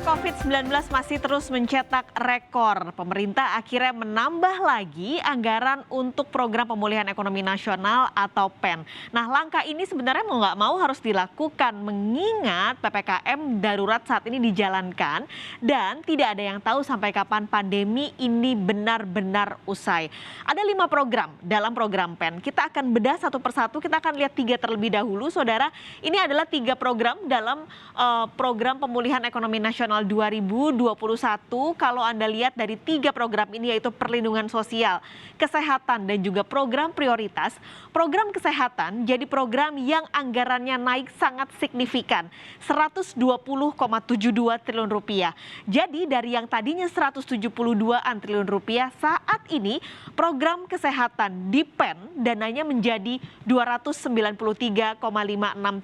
COVID-19 masih terus mencetak rekor. Pemerintah akhirnya menambah lagi anggaran untuk program pemulihan ekonomi nasional atau PEN. Nah, langkah ini sebenarnya mau nggak mau harus dilakukan mengingat PPKM darurat saat ini dijalankan dan tidak ada yang tahu sampai kapan pandemi ini benar-benar usai. Ada 5 program dalam program PEN. Kita akan bedah satu persatu, kita akan lihat 3 terlebih dahulu, saudara. Ini adalah 3 program dalam program pemulihan ekonomi nasional 2021. Kalau Anda lihat dari 3 program ini yaitu perlindungan sosial, kesehatan dan juga program prioritas. Program kesehatan jadi program yang anggarannya naik sangat signifikan, 120,72 triliun rupiah. Jadi dari yang tadinya 172-an triliun rupiah, saat ini program kesehatan di PEN dananya menjadi 293,56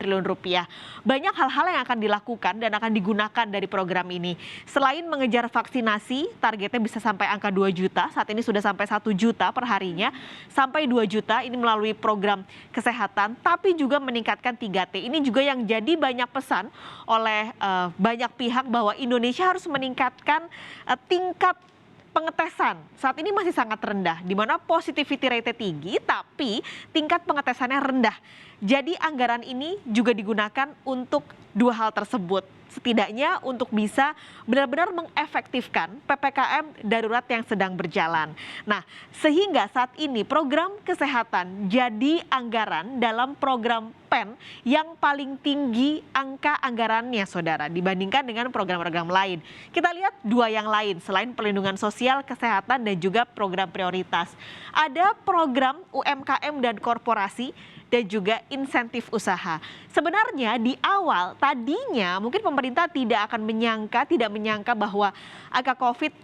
triliun rupiah. Banyak hal-hal yang akan dilakukan dan akan digunakan dari program ini. Selain mengejar vaksinasi, targetnya bisa sampai angka 2 juta, saat ini sudah sampai 1 juta per harinya, sampai 2 juta ini melalui program kesehatan, tapi juga meningkatkan 3T. Ini juga yang jadi banyak pesan oleh banyak pihak bahwa Indonesia harus meningkatkan tingkat pengetesan. Saat ini masih sangat rendah, di mana positivity rate tinggi, tapi tingkat pengetesannya rendah. Jadi anggaran ini juga digunakan untuk 2 hal tersebut. Setidaknya untuk bisa benar-benar mengefektifkan PPKM darurat yang sedang berjalan. Nah, sehingga saat ini program kesehatan jadi anggaran dalam program PEN yang paling tinggi angka anggarannya, saudara, dibandingkan dengan program-program lain. Kita lihat 2 yang lain selain perlindungan sosial, kesehatan, dan juga program prioritas. Ada program UMKM dan korporasi dan juga insentif usaha. Sebenarnya di awal tadinya mungkin pemerintah tidak menyangka bahwa angka COVID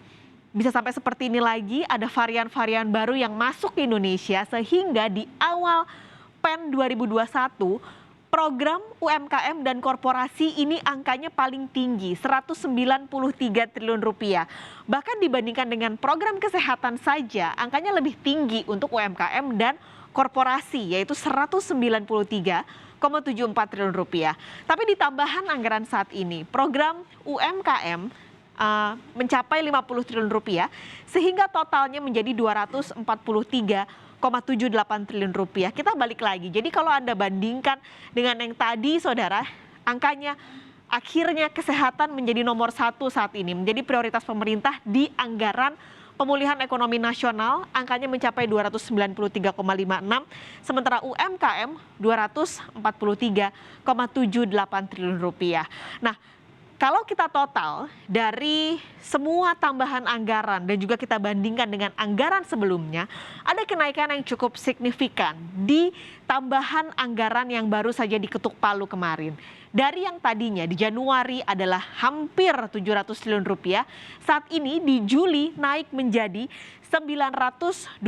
bisa sampai seperti ini lagi, ada varian-varian baru yang masuk ke Indonesia, sehingga di awal PEN 2021 program UMKM dan korporasi ini angkanya paling tinggi, 193 triliun rupiah. Bahkan dibandingkan dengan program kesehatan saja, angkanya lebih tinggi untuk UMKM dan korporasi, yaitu 193,74 triliun rupiah. Tapi di tambahan anggaran saat ini, program UMKM mencapai 50 triliun rupiah, sehingga totalnya menjadi 243,78 triliun rupiah. Kita balik lagi, jadi kalau Anda bandingkan dengan yang tadi, saudara, angkanya akhirnya kesehatan menjadi nomor 1 saat ini, menjadi prioritas pemerintah di anggaran pemulihan ekonomi nasional, angkanya mencapai 293,56, sementara UMKM 243,78 triliun rupiah. Nah, kalau kita total dari semua tambahan anggaran dan juga kita bandingkan dengan anggaran sebelumnya, ada kenaikan yang cukup signifikan di tambahan anggaran yang baru saja diketuk palu kemarin. Dari yang tadinya di Januari adalah hampir 700 triliun rupiah, saat ini di Juli naik menjadi 924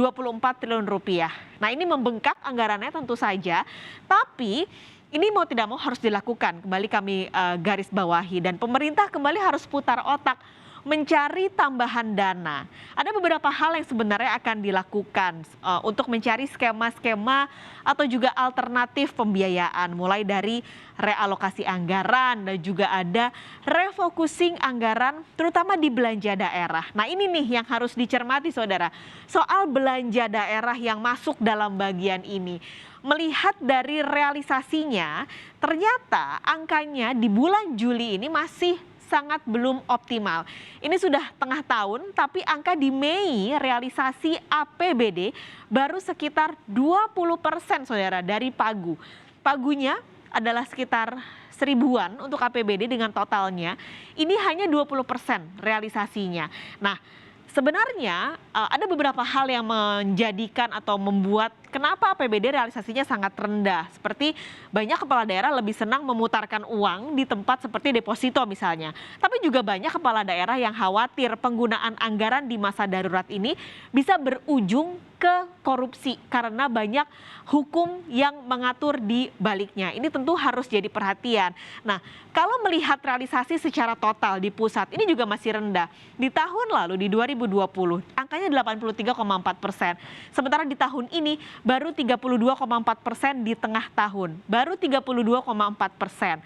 triliun rupiah. Nah, ini membengkak anggarannya tentu saja, tapi ini mau tidak mau harus dilakukan. Kembali kami garis bawahi, dan pemerintah kembali harus putar otak mencari tambahan dana. Ada beberapa hal yang sebenarnya akan dilakukan untuk mencari skema-skema atau juga alternatif pembiayaan, mulai dari realokasi anggaran dan juga ada refocusing anggaran terutama di belanja daerah. Nah, ini nih yang harus dicermati, saudara, soal belanja daerah yang masuk dalam bagian ini. Melihat dari realisasinya, ternyata angkanya di bulan Juli ini masih sangat belum optimal. Ini sudah tengah tahun, tapi angka di Mei realisasi APBD baru sekitar 20%, saudara, dari pagu. Pagunya adalah sekitar 1000-an untuk APBD dengan totalnya. Ini hanya 20% realisasinya. Nah, sebenarnya ada beberapa hal yang menjadikan atau membuat kenapa APBD realisasinya sangat rendah. Seperti banyak kepala daerah lebih senang memutarkan uang di tempat seperti deposito misalnya. Tapi juga banyak kepala daerah yang khawatir penggunaan anggaran di masa darurat ini bisa berujung ke korupsi karena banyak hukum yang mengatur di baliknya. Ini tentu harus jadi perhatian. Nah, kalau melihat realisasi secara total di pusat, ini juga masih rendah. Di tahun lalu, di 2020, angkanya 83,4%. Sementara di tahun ini baru 32,4% di tengah tahun. Baru 32,4%.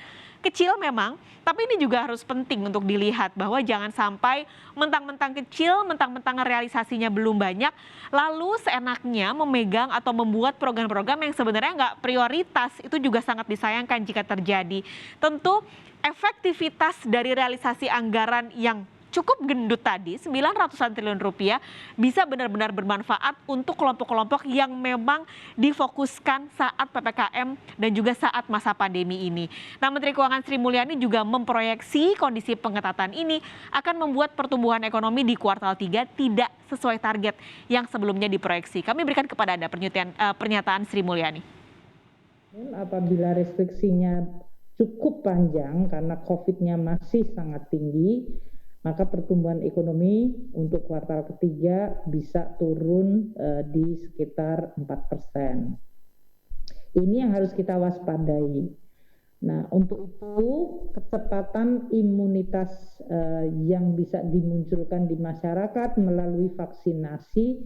kecil memang, tapi ini juga harus penting untuk dilihat bahwa jangan sampai mentang-mentang kecil, mentang-mentang realisasinya belum banyak, lalu seenaknya memegang atau membuat program-program yang sebenarnya nggak prioritas, itu juga sangat disayangkan jika terjadi. Tentu efektivitas dari realisasi anggaran yang cukup gendut tadi, 900-an triliun rupiah, bisa benar-benar bermanfaat untuk kelompok-kelompok yang memang difokuskan saat PPKM dan juga saat masa pandemi ini. Nah, Menteri Keuangan Sri Mulyani juga memproyeksi kondisi pengetatan ini akan membuat pertumbuhan ekonomi di kuartal 3 tidak sesuai target yang sebelumnya diproyeksi. Kami berikan kepada Anda pernyataan Sri Mulyani. Apabila restriksinya cukup panjang karena COVID-nya masih sangat tinggi, maka pertumbuhan ekonomi untuk kuartal ketiga bisa turun di sekitar 4%. Ini yang harus kita waspadai. Nah, untuk itu kecepatan imunitas yang bisa dimunculkan di masyarakat melalui vaksinasi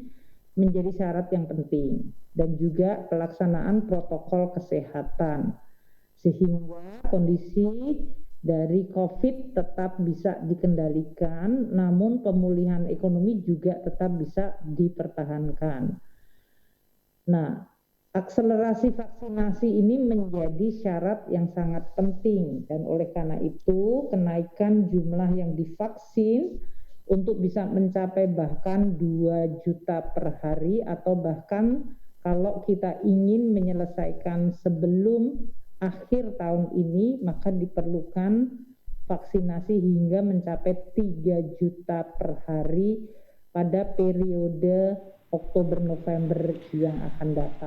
menjadi syarat yang penting, dan juga pelaksanaan protokol kesehatan sehingga kondisi dari COVID tetap bisa dikendalikan, namun pemulihan ekonomi juga tetap bisa dipertahankan. Nah, akselerasi vaksinasi ini menjadi syarat yang sangat penting, dan oleh karena itu kenaikan jumlah yang divaksin untuk bisa mencapai bahkan 2 juta per hari, atau bahkan kalau kita ingin menyelesaikan sebelum akhir tahun ini, maka diperlukan vaksinasi hingga mencapai 3 juta per hari pada periode Oktober-November yang akan datang.